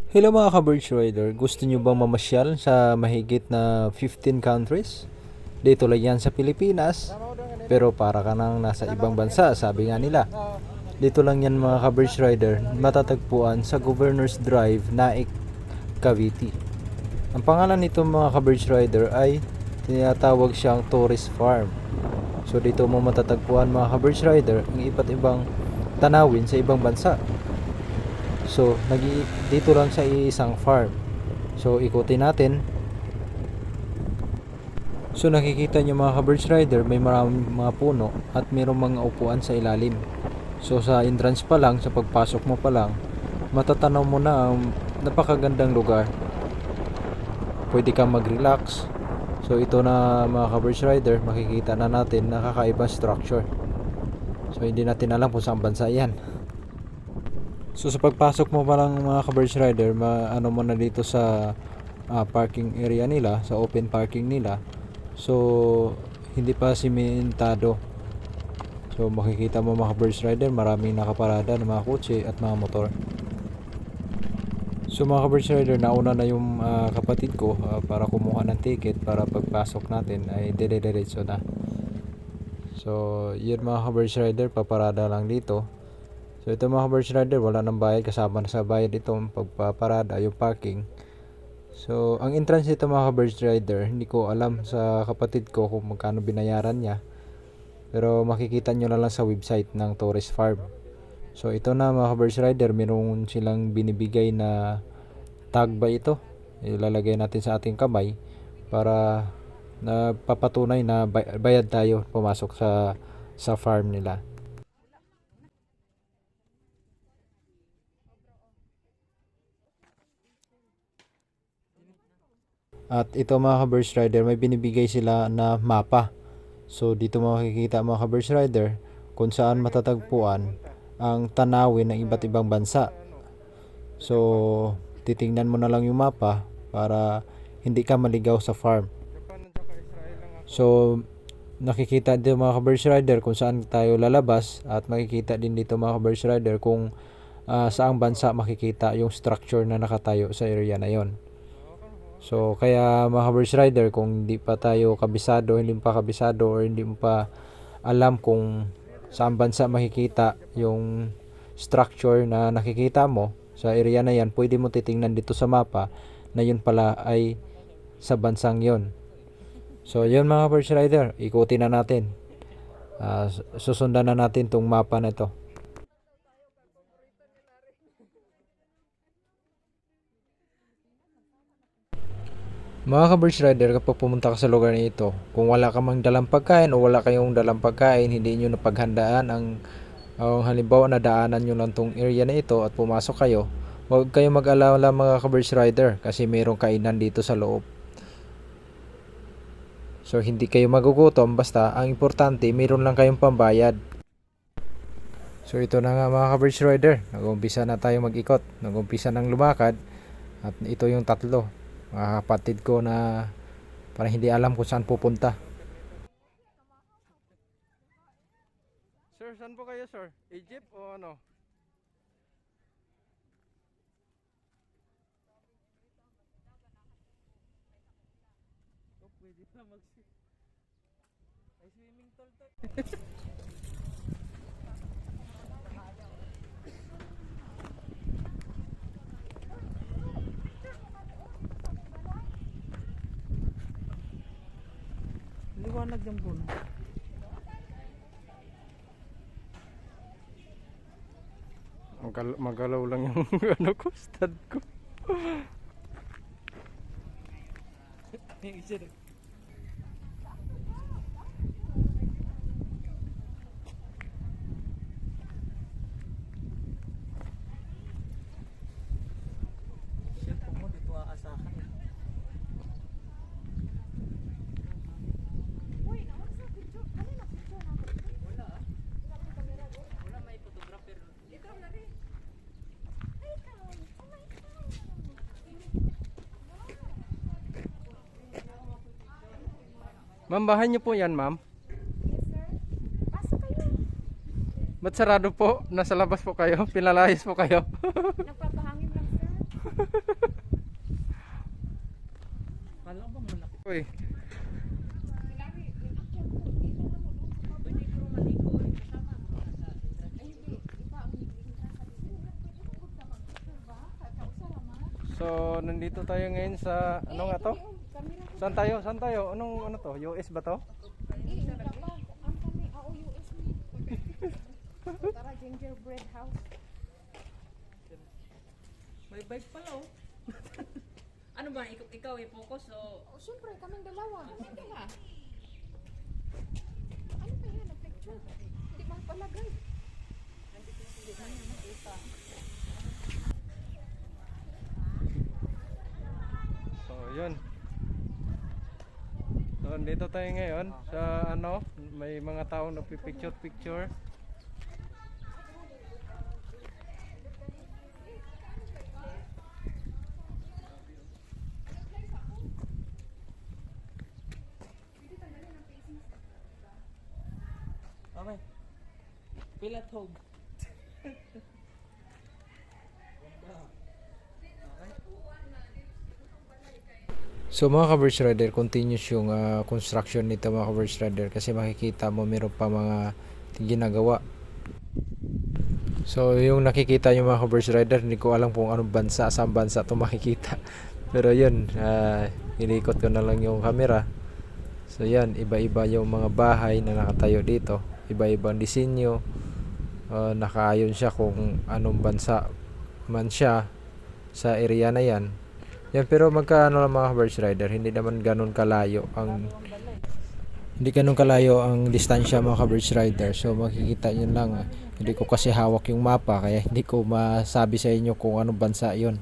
Hello mga ka-Birch Rider, gusto nyo bang mamasyal sa mahigit na 15 countries? Dito lang yan sa Pilipinas, pero para ka nang nasa ibang bansa, sabi nga nila. Dito lang yan mga ka-Birch Rider, matatagpuan sa Governor's Drive, Naik, Cavite. Ang pangalan nito mga ka-Birch Rider ay tinatawag siyang tourist farm. So dito mo matatagpuan mga ka-Birch Rider ang iba't ibang tanawin sa ibang bansa. So, dito lang sa isang farm. So, ikutin natin. So, nakikita nyo mga ka-Birch Rider, may maraming mga puno at mayroong mga upuan sa ilalim. So, sa entrance pa lang, sa pagpasok mo pa lang, matatanaw mo na ang napakagandang lugar. Pwede kang mag-relax. So, ito na mga ka-Birch Rider, makikita na natin nakakaibang structure. So, hindi natin alam kung saan bansa yan. So sa pagpasok mo pa lang mga ka-Birch Rider, ano mo na dito sa parking area nila, sa open parking nila. So hindi pa simentado. So makikita mo mga ka-Birch Rider, maraming nakaparada ng mga kotse at mga motor. So mga ka-Birch Rider, nauna na yung kapatid ko para kumuha ng ticket para pagpasok natin ay dire-diretso na. So yun mga ka-Birch Rider, paparada lang dito. So ito mga ka-Birch Rider, wala nang bayad, kasama na sa bayad itong pagpaparada, yung parking. So ang entrance nito mga ka-Birch Rider, hindi ko alam sa kapatid ko kung magkano binayaran niya. Pero makikita nyo na lang sa website ng Tourist Farm. So ito na mga ka-Birch Rider, meron silang binibigay na tag ba ito. Ilalagay natin sa ating kamay para papatunay na bayad tayo pumasok sa farm nila. At ito mga ka-Birch Rider, may binibigay sila na mapa. So dito makikita mga ka-Birch Rider kung saan matatagpuan ang tanawin ng iba't ibang bansa. So titingnan mo na lang yung mapa para hindi ka maligaw sa farm. So nakikita dito mga ka-Birch Rider kung saan tayo lalabas, at makikita din dito mga ka-Birch Rider kung saang bansa makikita yung structure na nakatayo sa area na yon. So kaya mga ka-Birch Rider, kung hindi pa tayo kabisado, hindi pa kabisado, or hindi mo pa alam kung saan bansa makikita yung structure na nakikita mo sa area na yan, pwede mo titingnan dito sa mapa na yun pala ay sa bansang yon. So yun mga ka-Birch Rider, ikutin na natin. Susundan na natin tong mapa na ito. Mga ka-Birch Rider, kapag pumunta ka sa lugar na ito, kung wala ka mang dalang pagkain o wala kayong dalang pagkain, hindi nyo napaghandaan ang halimbawa na daanan nyo lang tong area na ito at pumasok kayo, huwag kayong mag-alala mga ka-Birch Rider kasi mayroong kainan dito sa loob. So hindi kayo magugutom, basta ang importante mayroon lang kayong pambayad. So ito na nga mga ka-Birch Rider, nag-umpisa na tayo mag-ikot, nag-umpisa ng lumakad, at ito yung tatlo mga kapatid ko na parang hindi alam kung saan pupunta. Sir, saan po kayo, sir? Egypt o ano? Oh, pwede na may swimming pool to. Liwanag yung pool. Magalaw lang yung ano ko, stud ko. Cellphone mo dito aasahan. Ma'am, bahay niyo po yan, ma'am? Pasok kayo. Ba't sarado po? Nasa labas po kayo? Pinalayas po kayo? Nagpapahangin lang, sir. Uy, so nandito tayo ngayon sa ano nga to? Saan tayo? Saan tayo? Anong ano to? US ba to? Tara, gingerbread house. May bike pala oh. Ano ba, ikaw i-focus o Oh, syempre, kaming dalawa. Hindi ka. Ano ba yan? Picture. Hindi man palagay. So yun. So dito tayo ngayon sa ano, may mga taong nagpi-picture. okay. Pila tog. So mga ka-Birds Rider, continuous yung construction nito mga ka-Birds Rider kasi makikita mo meron pa mga ginagawa. So yung nakikita nyo mga ka-Birds Rider, hindi ko alam kung anong bansa, saan bansa ito makikita. Pero yun, inikot ko na lang yung camera. So yan, iba-iba yung mga bahay na nakatayo dito. Iba-ibang disenyo. Nakaayon siya kung anong bansa man siya sa area na yan. Yan, pero magkaano lang mga Birds Rider, hindi naman ganun kalayo ang distansya mga Birds Rider. So makikita nyo lang, hindi ko kasi hawak yung mapa kaya hindi ko masabi sa inyo kung anong bansa yon.